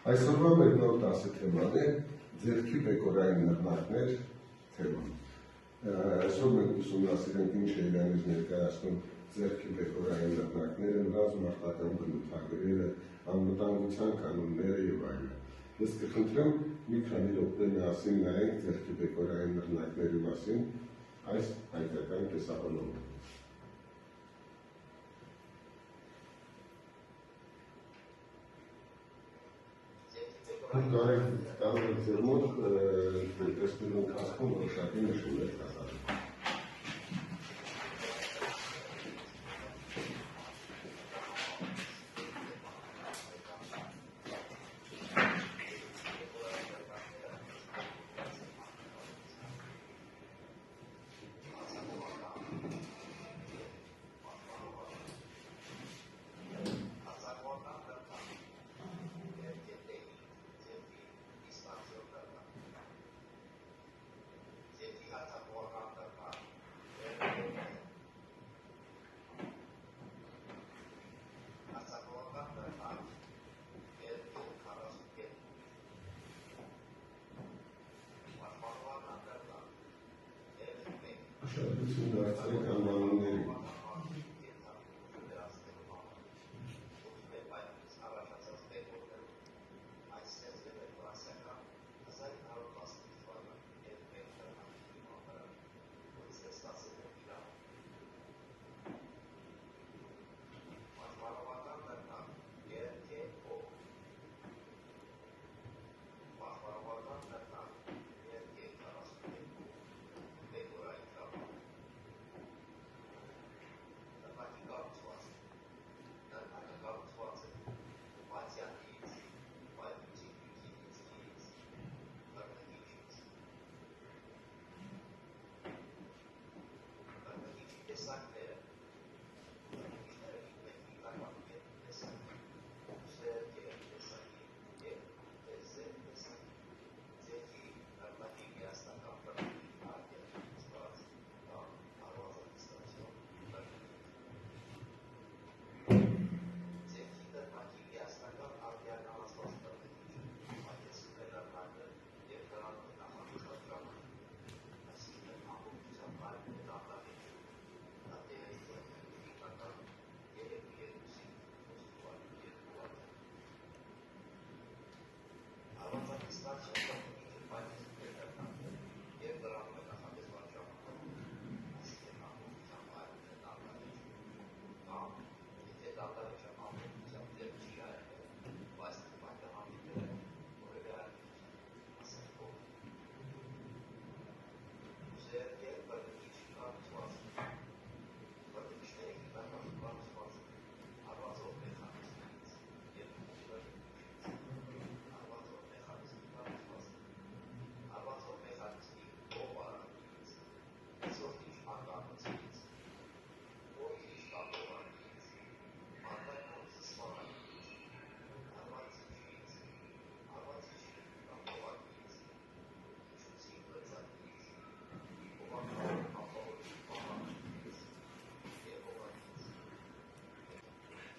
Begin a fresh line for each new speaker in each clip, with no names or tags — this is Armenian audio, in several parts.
Այսօրվա մեր նոր դասի թեման է ձեռքի բեկորային նռնակներ թեման։ Այսօր մենք ուսումնասիրենք ինչ է իրանից ներկայացնում ձեռքի բեկորային նռնակները, նրանց մարտական բնութագրերը, անվտանգության կանոնները եւ այլն։ Ես կխնդրեմ մի քանի րոպե միասին նայենք ձեռքի բեկորային նռնակների մասին այս հայկական տեսահոլովով։ Կարող ձեր մոտ տեսնելու ընթացքում որոշակի նշումներ կատարել։ Շարունակություն դարձրեք անվանումների։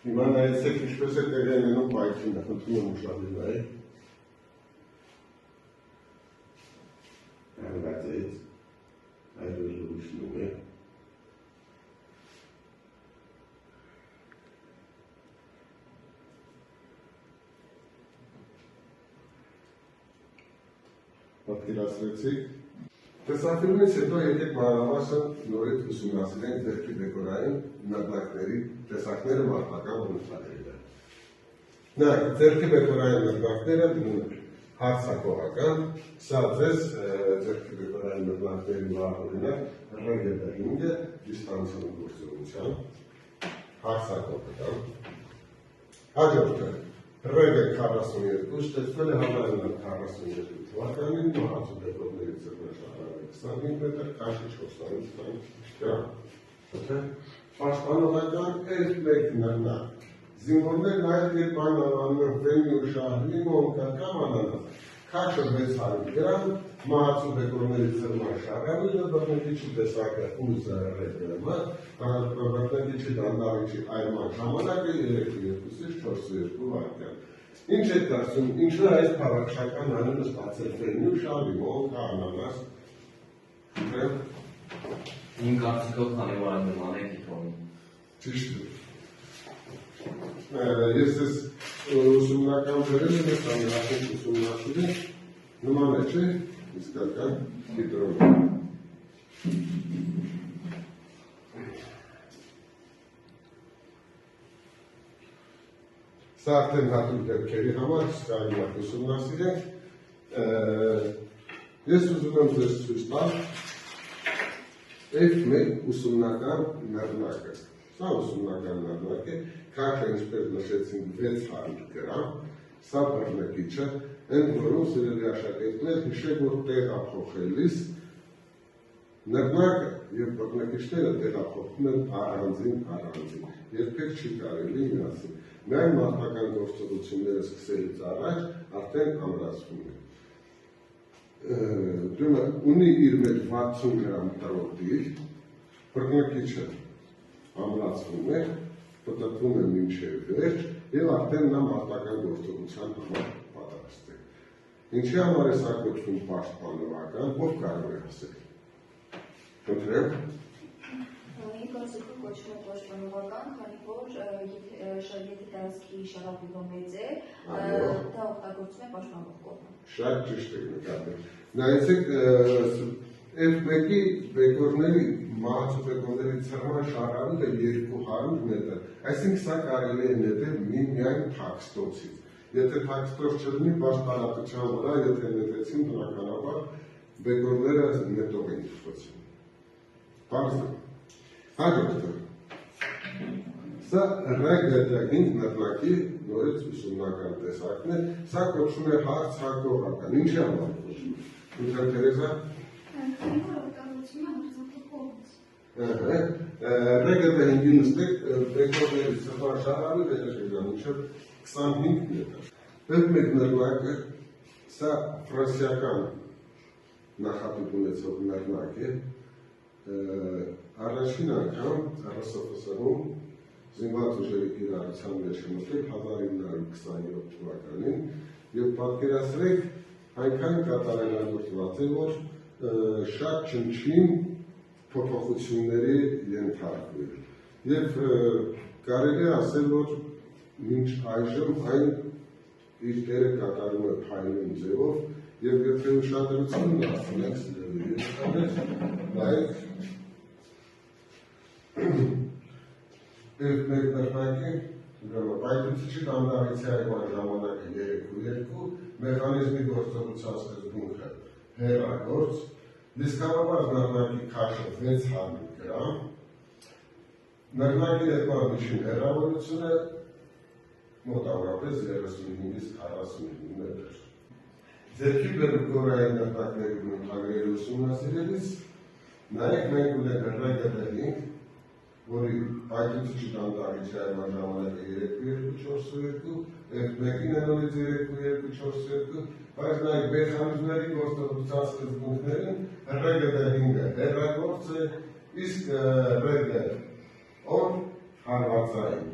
Հիմա նայեցեք ինչպես է տեղի ունենում պայթյունը, խնդրում եմ ուշադիր նայեք։ Կարողացեք, այդպես լույսնում է։ Պատկերացրեցիք։ Տեսախելումից հետո եկեք մանրամասն նորից ուսումնասիրենք ձեռքի բեկորային նռնակների տեսակները մարտական բնութագրերը։ Նայեք, ձեռքի բեկորային նռնակները հարցակողական, սա ձեզ ձեռքի բեկորային նռնակների օրինակ ռեգետը 5 դիստանցիոն գործունեության հարցակողական։ Հաջորդը ռեգը 42 ստեղծվել է 1942 թվականին մահացու բեկորների ձեռնաշարժարը 25 մետր, քաշը 425 գրամ։ Պաշտպանողական F1 նռնակ։ Զինվորներն այդ երբ անվանում են վենի ու շահրի մոնկական անանաս, քաշը 600 գրամ, մահացու բեկորների ձեռնաշարժարը բռնկիչի տեսակը ուզրեգրմը, բռնկիչի դանդաղիչի այրման ժամանակը 3-2-4 վայրկյան։ Ինչ եք կարծում, ինչու է այս փառաքշական անունը ստացել ֆերմի ու շալիմոն, կանանաս,
Իմ կարծիքով քանի որ այն նման է կիթոնի։
Ճիշտ է։ Ես ես ուսումնական վերել եմ, կամ նախին ուսումնասիրել, նման է, չէ, իսկական կիտրոն։ Սա արդեն հատուկ դեպքերի համար կարելի է ուսումնասիրել։ Ես ուզում եմ ձեզ ցույց տալ F1 ուսումնական նռնակը։ Սա ուսումնական նռնակ է, քաշը ինչպես նշեցինք 600 գրամ, սա բռնկիչը, ընդ որում սիրելի աշակերտներ հիշեք, որ տեղափոխելիս նռնակը եւ բռնկիչները տեղափոխվում են առանձին, երբեք չի կարելի միասին։ Միայն մարտական գործողությունները սկսելուց առաջ արդեն ամրացվում է։ Ունի իր մեջ 60 գրամ տրոտիլ, բռնկիչը ամրացվում է, պտտվում է մինչև վերջ եւ արդեն նա մարտական գործողության համար պատրաստ է։ Ինչի համար է սա կոչվում պաշտպանողական, ով կարող է ասել։ Խնդրեմ։
Իմ կարծիքով կոչվում է պաշտպանողական, քանի որ եթե տարածքի շարապիվը մեծ է, դա օգտագործվում է պաշտպանող կողմը։
Շատ ճիշտ եք նկատել։ Նայեցեք, F1-ի բեկորների, մահացու բեկորների ցրման շարավիվը 200 մետր, այսինքն սա կարելի է նետել միայն թաքստոցից։ Եթե թաքստոց չլինի, բաց տարածության վրա, եթե նետեցին, բնականաբար բեկորները նետող են թխվեցին։ Պարզ է։ Հաջորդը։ Սա ռեգետային նռնակի նորից ուսումնական տեսակն է, սա կոչվում է հարցակողական, ինչի համար կոչվում է։ Ինքան Թերեզա։ Ռեգետայինի նստեք բեկորների ծխվար շարավի վերաշեգան, ինչև 25 մետր։ F1 նռնակը, սա ֆրանսիական նախատուկ ունեցող նռնակ է, առաջին անգամ ՌՍՖՍ-ում զինված ուժերի կիրառության մեջ մտել 1927 թվականին եւ պատկերացրեք այնքան կատարելագործված է, որ շատ չնչին փոփոխությունների ենթարկվել եւ կարելի է ասել, որ մինչ այժմ այն իր դերը կատարում է փայլուն ձևով եւ եթե ուշադրություն դարձնենք նայեք F1 նռնակի պայթուցիչի դանդաղեցի այման ժամանակը 3.2, մեխանիզմի գործողության սկզբունքը հեռագործ, դիսկավորված նռնակի քաշը 600 գրամ, նռնակի ներկան միջին հեռավորությունը մոտավորապես 35-ից 45 մետր։ Ձերքի բերգորային նռնակների բնութագրերի ուսումնասիրելիս նայեք մենք ունենք ռեգետային, որի պայթուցիչի դանդաղեցի այման ժամանակը 3.242, F1-ին է նորից 3.242, բայց նայեք մեխանիզմների գործողության սկզբունքներին ռեգետայինը հեռագործ է, իսկ ռեգետոր հարվածային։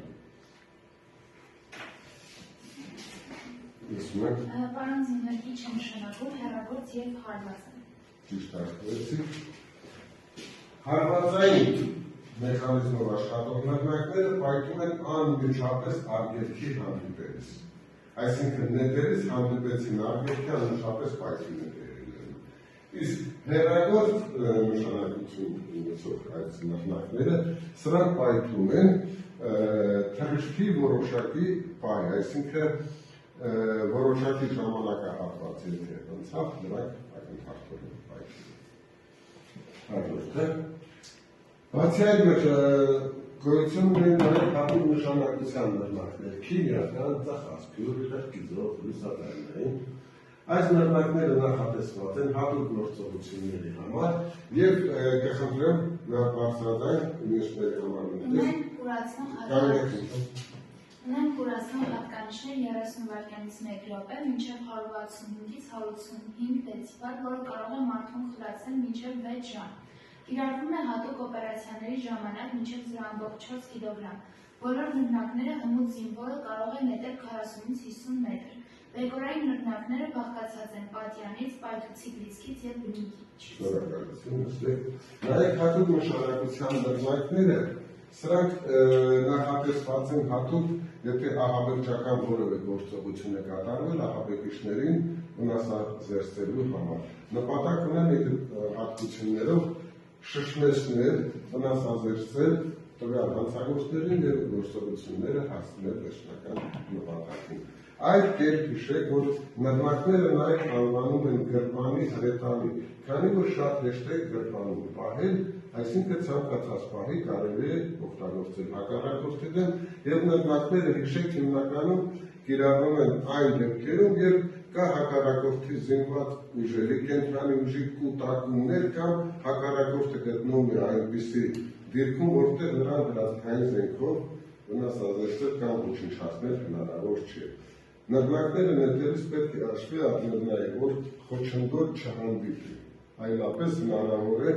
Պարոն Զինվեր, ինչ է նշանակում հեռագործ և հարվածային։
Ճիշտ ասացիք։ Հարվածային մեխանիզմով աշխատող նռնակները պայթում են անմիջապես արգելքի հանդիպելիս։ Այսինքն նետերից հանդիպեցին արգելքի անմիջապես պայթում է տեղի ունենում։ Իսկ հեռագործ նշանակություն ունեցող այս նռնակները սրանք պայթում են թռիչքի որոշակի պահ, այսինքն որոշակի ժամանակահատված եթե անցավ, նրանք ակնթարթորեն պայթում։ Բացի այդ մեջ գոյություն ունեն նաև հատուկ նշանակության նռնակներ, քիմիական, ծախածքյուր, խրճիծող, լուսադարնային։ Այս նռնակները նախատեսված են հատուկ գործողությունների համար եւ կխնդրեմ նա բարձրաձայն մյուսների համար
Ունեն կուրացնող հատկանիշներ 30 վայրկյանից 1 րոպե մինչև 165-ից 185 դեցիբալ, որը կարող է մարդուն խլացնել մինչև 6 ժամ։ Կիրառվում է հատուկ օպերացիաների ժամանակ մինչև 0.4 կգ։ Բոլոր նռնակները հմուտ զինվորը կարող է նետել 40-ից 50 մետր։ Բեկորային նռնակները բաղկացած են պատյանից, պայթուցիկ դիսկից և բնիկից։
Շնորհակալություն։ Նաև հատուկ նշանակության նռնակները, սրանք նախատեսված են հատուկ, եթե ահաբեկչական որևէ գործողություն է կատարվել ահաբեկիչներին վնասազերծելու համար։ Նպատակ ունեն այդ հատկություններով շշմեցնել, վնասազերծել տվյալ հանցագործներին և գործողությունները հասցնել վերջնական նպատակին։ Այդ կերպ հիշեք, որ նռնակները նաև անվանում են գրպանի հրետանի, քանի որ շատ հեշտ է գրպանում պահել, այսինքն ցանկացած պահի կարելի է օգտագործել հակառակորդի դեմ, և նռնակները հիշեք հիմնականում կիրառվում են այն դեպքերում, երբ կա հակառակորդի զինված ուժերի կենտրոնի ուժի կուտակումներ կամ հակառակորդը գտնվում է այնպիսի դիրքում, որտեղ նրան հրացքային զենքով վնասազերծել կամ ոչնչացնել հնարավոր չէ։ Նռնակները նետելիս պետք է հաշվի առնել նաև, որ խոչընդոտ չհանդիպի, այլապես հնարավոր է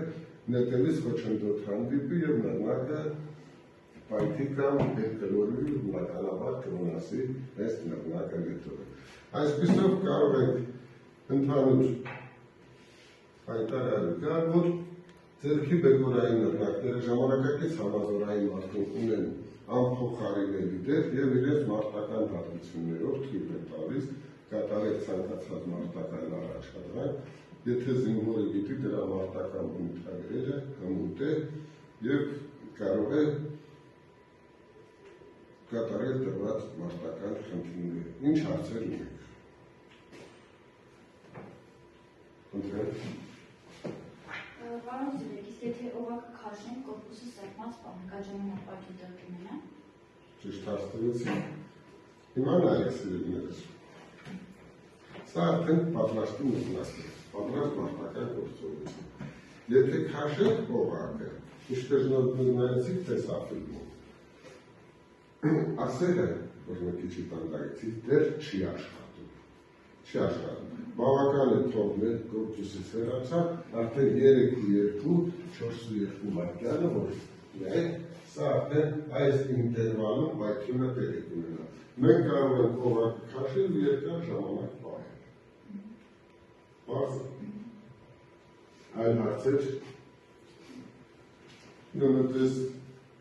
նետելիս խոչընդոտ հանդիպի և նռնակը պայթի կամ հետկլորվի ու բնականաբար կվնասի այս նռնակը նետողը։ Այսպիսով կարող ենք ընդհանուր հայտարարել կա, որ ձեռքի բեկորային նռնակները ժամանակակից համազորային մարդկանց ունեն անփոխարինելի դեր և իրենց մարտական հատկություններով թույլ են տալիս կատարել ցանկացած մարտական առաջադրանք, եթե զինվորը գիտի դրա մարտական բնութագրերը հմուտ է և կարող է կատարել տրված մարտական խնդիրները։ Ինչ հարցեր ունեք։
Պարոն Զիլեք, իսկ եթե օղակը քաշենք, կորպուսը սեղմած պահենք, այդ ժամանակ պայթի տեղի ունենա։
Ճիշտ հարցրեցի։ Հիմա նայեք սիրելիներս։ Սա արդեն պատրաստում նռնակ է, պատրաստ մարտական գործողություն։ Եթե քաշենք օղակը, ինչպես նայեցիք, թե սա ֆիլմում, ասերը, որ մի քիչ տանդայեցի, դեռ չի աշխատում։ Չի աշխատում։ Բավական է թողնել կորպուսից հեռացավ, արդեն 3:2, 4:2 վայրկյանը, որ սա արդեն այս ինտերվալում պայթյունը տեղի կունենա։ Մենք կարող ենք օղակը քաշել ու երկար ժամանակ պահել։ Պարզ է։ Այլ հարցեր։ Նույնպես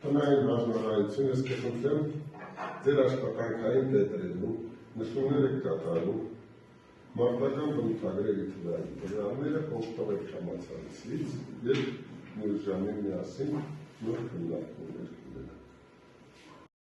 տնային հանրահայտությունս կխնդրեմ ձեր աշխատանքային տետրերում նշումներ եք կատարում մարտական բնութագրերի տվյալները օգտվել համացանցից և նույն ժամին միասին նոր քննարկումներ